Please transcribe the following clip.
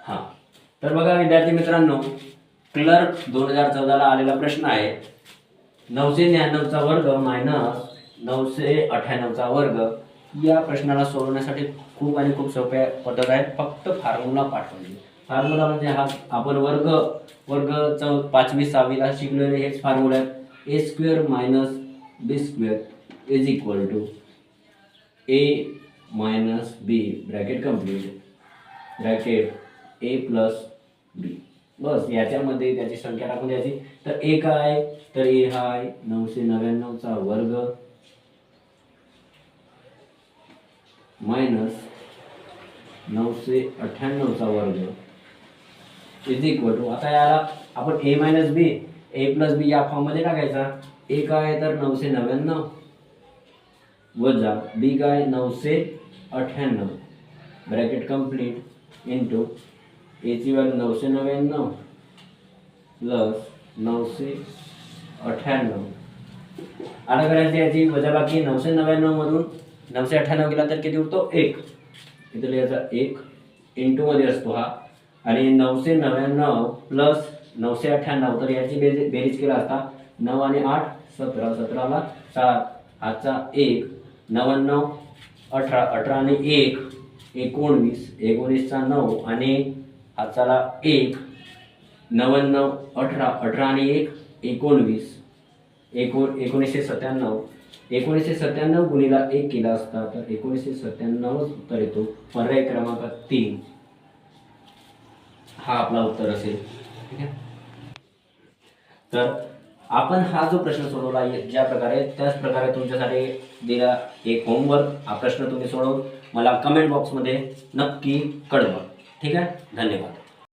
हां, तर बघा विद्यार्थी मित्रांनो, क्लर्क 2014ला आलेला प्रश्न आहे. 999चा वर्ग मायनस 998चा वर्ग. या प्रश्नाला सोडवण्यासाठी खूप आणि खूप सोप्या पद्धत आहे. फक्त फॉर्म्युला पाठवायची. फॉर्म्युला म्हणजे हा आपण वर्ग 5वी 6वीला शिकलेले हेच फॉर्म्युला आहेत. A square minus B square is equal to A minus B bracket complete bracket A plus B. बस याच्यामध्ये त्याची संख्या टाकून द्यायची. तर ए काय, तर ए हाय 999चा वर्ग मायनस 998चा वर्ग इज इक्वल टू, आता याला आपण ए मायनस बी ए प्लस बी या फॉर्ममध्ये टाकायचा. ए काय तर 999 वजा बी काय 998 ब्रॅकेट कंप्लीट इंटू एची व्हॅल्यू 999 प्लस 998. आता करायची याची वजाबाकी. 999 मधून 998 गेला तर किती उरतो 1. इथे लिहायचा 1 इंटू मध्ये असतो हा. आणि 999 प्लस 998, तर याची बेरीज केला असता 9 आणि 8 17, 17ला 7 हातचा 1 99 18 18 आणि 1 19 19चा 9 आणि हातचाला 1 99 18 18 आणि 1 19 1997 1997 गुणिला 1 केला असता तर 1997 उत्तर येतो. पर्याय क्रमांक 3 हा आपला उत्तर असेल. ठीक आहे. तर आपण हा जो प्रश्न सोडवला ज्या प्रकारे त्याच प्रकारे तुमच्यासाठी दिला एक होमवर्क. हा प्रश्न तुम्ही सोडवून मला कमेंट बॉक्समध्ये नक्की कळवा. ठीक आहे. धन्यवाद.